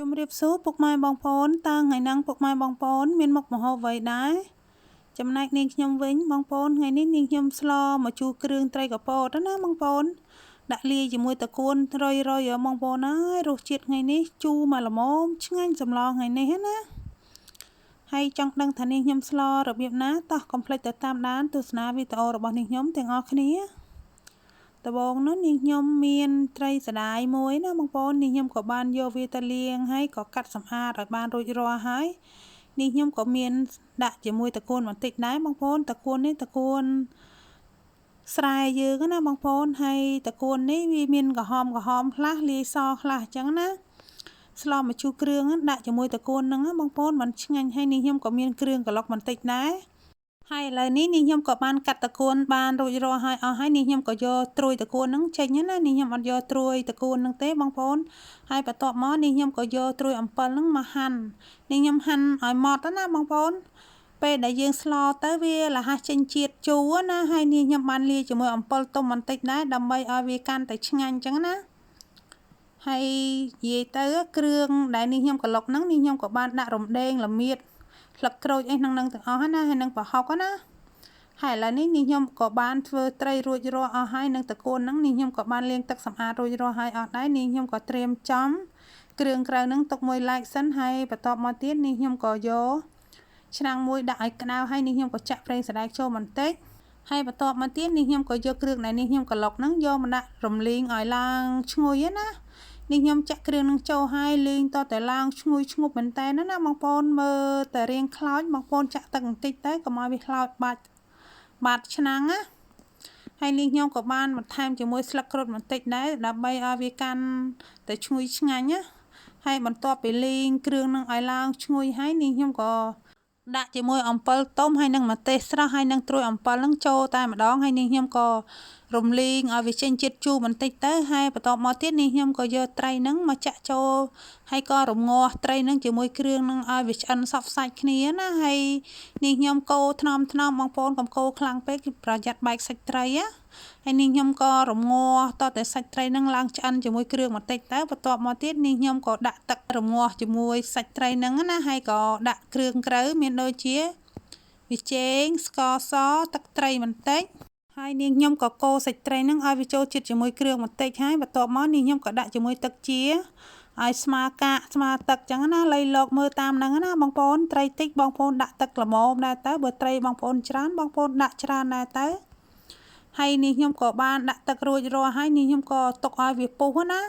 ជំរាបសួរពុកម៉ែបងប្អូនតើថ្ងៃហ្នឹងពុកម៉ែបងប្អូនមានមុខម្ហូបអ្វីដែរចំណែកនាងខ្ញុំវិញបងប្អូនថ្ងៃនេះនាងខ្ញុំស្លមកជូរគ្រឿងត្រីកពតណាបងប្អូនដាក់លាយជាមួយតកួនរុយបងប្អូនអើយរសជាតិថ្ងៃនេះជូរមកល្មមឆ្ងាញ់សម្លថ្ងៃនេះណាហើយចង់ដឹងថានាងខ្ញុំស្លរបៀបណាតោះកុំភ្លេចទៅតាមដានទស្សនាវីដេអូរបស់នាងខ្ញុំទាំងអស់គ្នាដំបូងនោះនាងខ្ញុំមានត្រីសដាយមួយណាបងប្អូននាងខ្ញុំក៏បានយកវាទៅលាងហើយក៏កាត់សម្អាតឲ្យបានរួចរាល់ហើយនាងខ្ញុំក៏មានដាក់ជាមួយតកួនបន្តិចដែរបងប្អូនតកួននេះតកួនស្រែយើងណាបងប្អូនហើយតកួននេះវាមានក្រហមខ្លះលាយសខ្លះអញ្ចឹងណាស្លមកជូរគ្រឿងដាក់ជាមួយតកួនហ្នឹងបងប្អូនมันឆ្ងាញ់ហើយនាងខ្ញុំក៏មានគ្រឿងក្លុកបន្តិចដែរហើយឥឡូវនេះនាងខ្ញុំក៏បានកាត់តកួនបានរួចរាល់ហើយអស់ហើយនាងខ្ញុំក៏យកត្រួយតកួនហ្នឹងចេញណានាងខ្ញុំអត់យកត្រួយតកួនហ្នឹងទេបងប្អូនហើយបន្ទាប់មកនាងខ្ញុំក៏យកត្រួយអំពិលហ្នឹងមកហាន់នាងខ្ញុំហាន់ឲ្យម៉ត់ណាបងប្អូនពេលដែលយើងស្លទៅវាលះចេញជាតិជូរណាហើយនាងខ្ញុំបានលាយជាមួយអំពិលទុំបន្តិចដែរដើម្បីឲ្យវាកាន់តែឆ្ងាញ់អញ្ចឹងណាហើយនិយាយទៅគ្រឿងដែលនាងខ្ញុំក្លុកហ្នឹងនាងខ្ញុំក៏បានដាក់រំដេងល្មៀតស្លឹកក្រូចអីក្នុងហ្នឹងទាំងអស់ណាហើយនឹងប្រហុកណាហើយឥឡូវនេះនាងខ្ញុំក៏បានធ្វើត្រីរួចរាល់អស់ហើយនឹងតកួនហ្នឹងនាងខ្ញុំក៏បានលាងទឹកសម្អាតរួចរាល់ហើយអស់ដែរនាងខ្ញុំក៏ត្រៀមចំគ្រឿងក្រៅហ្នឹងទុកមួយឡែកសិនហើយបន្ទាប់មកទៀតនាងខ្ញុំក៏យកឆ្នាំងមួយដាក់ឲ្យក្តៅហើយនាងខ្ញុំក៏ចាក់ប្រេងសណ្ដែកចូលបន្តិចហើយបន្ទាប់មកទៀតនាងខ្ញុំក៏យកគ្រឿងដែលនាងខ្ញុំក្លុកហ្នឹងយកមកដាក់រំលីងឲ្យឡើងឈ្ងុយណានាងខ្ញុំចាក់គ្រឿងនឹងចូលហើយលីងតតែឡើងឈ្ងុយឈ្ងប់មែនតើណាបងប្អូនមើលតែរៀងខ្លោចបងប្អូនចាក់ទឹកបន្តិចទៅកុំឲ្យវាខ្លោចបាត់ឆ្នាំងណាហើយនាងខ្ញុំក៏បានបន្ថែមជាមួយស្លឹកក្រូចបន្តិចដែរដើម្បីឲ្យវាកាន់តែឈ្ងុយឆ្ងាញ់ណាហើយបន្ទាប់ពីលីងគ្រឿងនឹងឲ្យឡើងឈ្ងុយហើយនាងខ្ញុំក៏ដាក់ជាមួយអំពិលទុំហើយនឹងម្ទេសស្រស់ហើយនឹងត្រួយអំពិលនឹងចូលតែម្ដងហើយនាងខ្ញុំក៏រំលីងឲ្យវាចេញជាតិជូរបន្តិចទៅហើយបន្ទាប់មកទៀតនាងខ្ញុំក៏យកត្រីហ្នឹងមកចាក់ចូលហើយក៏រំងាស់ត្រីហ្នឹងជាមួយគ្រឿងហ្នឹងឲ្យវាឆ្អិនសព្វសាច់គ្នាណាហើយនាងខ្ញុំកូរថ្នមបងប្អូនកុំកូរខ្លាំងពេកប្រយ័ត្នបែកសាច់ត្រីណាហើយនាងខ្ញុំក៏រំងាស់តតែសាច់ត្រីហ្នឹងឡើងឆ្អិនជាមួយគ្រឿងបន្តិចទៅបន្ទាប់មកទៀតនាងខ្ញុំក៏ដាក់ទឹករំងាស់ជាមួយសាច់ត្រីហ្នឹងណាហើយក៏ដាក់គ្រឿងក្រៅមានដូចជាវាចេងស្ករសទឹកត្រីបន្តិចហើយនាងខ្ញុំក៏កូរសាច់ត្រីហ្នឹងឲ្យវាចូលជាតិជាមួយគ្រឿងបន្តិចហើយបន្ទាប់មកនាងខ្ញុំក៏ដាក់ជាមួយទឹកជាឲ្យស្មើកាកស្មើទឹកចឹងណាលៃលោកមើលតាមហ្នឹងណាបងប្អូនត្រីតិចបងប្អូនដាក់ទឹកល្មមដែរទៅបើត្រីបងប្អូនច្រើនបងប្អូនដាក់ច្រើនដែរទៅហើយនាងខ្ញុំក៏បានដាក់ទឹករួចរាល់ហើយនាងខ្ញុំក៏ទុកឲ្យវាពុះណា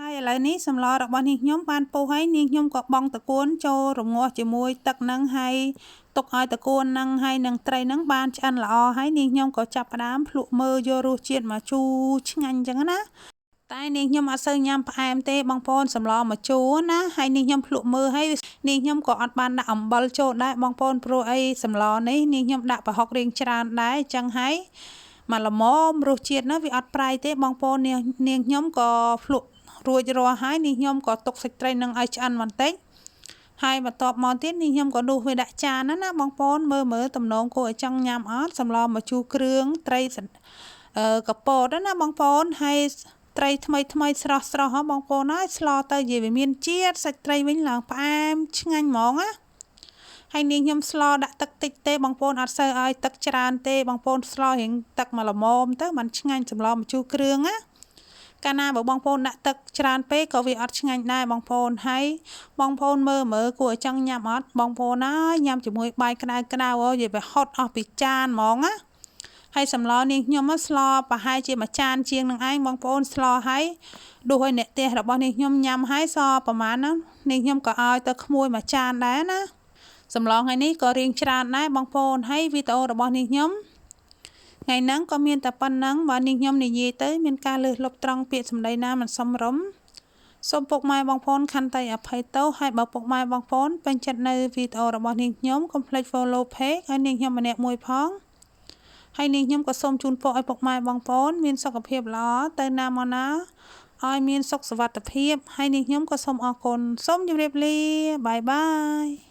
ហើយឥឡូវនេះសម្លរបស់នាងខ្ញុំបានពុះហើយនាងខ្ញុំក៏បង់តកួនចូលរងាស់ជាមួយទឹកហ្នឹងហើយទុកឲ្យតកួនហ្នឹងហើយនឹងត្រីហ្នឹងបានឆ្អិនល្អហើយនាងខ្ញុំក៏ចាប់ផ្ដើមភ្លក់មើលយករសជាតិមកជូរឆ្ងាញ់អញ្ចឹងណាតែនាងខ្ញុំអត់សូវញ៉ាំផ្អែមទេបងប្អូនសម្លមកជូរណាហើយនាងខ្ញុំភ្លក់មើលហើយនាងខ្ញុំក៏អត់បានដាក់អំបិលចូលដែរបងប្អូនព្រោះអីសម្លនេះនាងខ្ញុំដាក់ប្រហុករៀងច្រើនដែរអញ្ចឹងហើយមកល្មមរសជាតិណាវាអត់ប្រៃទេបងប្អូននាងខ្ញុំក៏ភ្លក់រួចរាល់ហើយនាងខ្ញុំក៏ទុកសាច់ត្រីនឹងឲ្យឆ្អិនបន្តិចហើយបន្ទាប់មកទៀតនាងខ្ញុំក៏ដួសវាដាក់ចានណាបងប្អូនមើលតំណងគួរឲ្យចង់ញ៉ាំអត់សម្លមកជូរគ្រឿងត្រីកពតណាបងប្អូនហើយត្រីថ្មីស្រស់ហ៎បងប្អូនហើយស្លទៅនិយាយវាមានជាតិសាច់ត្រីវិញឡើងផ្អែមឆ្ងាញ់ហ្មងណាហើយនាងខ្ញុំស្លដាក់ទឹកតិចទេបងប្អូនអត់សូវឲ្យទឹកច្រើនទេបងប្អូនស្លរៀងទឹកមកល្មមទៅมันឆ្ងាញ់សម្លមកជូរគ្រឿងណាកាលណាបើបងប្អូនដាក់ទឹកច្រើនពេកក៏វាអត់ឆ្ងាញ់ដែរបងប្អូនហើយបងប្អូនមើលគួរឲ្យចង់ញ៉ាំអត់បងប្អូនហើយញ៉ាំជាមួយបាយក្តៅអូយវាហត់អស់ពីចានហ្មងណាហើយសម្លនាងខ្ញុំស្លប្រហែលជាមួយចានជាងនឹងឯងបងប្អូនស្លហើយដួសឲ្យអ្នកផ្ទះរបស់នាងខ្ញុំញ៉ាំហើយសប្រហែលហ្នឹងនាងខ្ញុំក៏ឲ្យទៅក្មួយមួយចានដែរណាសម្លថ្ងៃនេះក៏រៀងច្រើនដែរបងប្អូនហើយវីដេអូរបស់នាងខ្ញុំថ្ងៃហ្នឹងក៏មានតែប៉ុណ្ណឹងបើនាងខ្ញុំនិយាយទៅមានការលើសលប់ត្រង់ពាក្យសម្ដីណាមិនសមរម្យសូមពុកម៉ែបងប្អូនខន្តីអភ័យទោសហើយបើពុកម៉ែបងប្អូនពេញចិត្តនៅវីដេអូរបស់នាងខ្ញុំកុំភ្លេច follow page ហើយនាងខ្ញុំម្នាក់មួយផងហើយនាងខ្ញុំក៏សូមជូនពរឲ្យពុកម៉ែបងប្អូនមានសុខភាពល្អទៅណាមកណាឲ្យមានសុខសុវត្ថិភាពហើយនាងខ្ញុំក៏សូមអរគុណសូមជម្រាបលាបាយ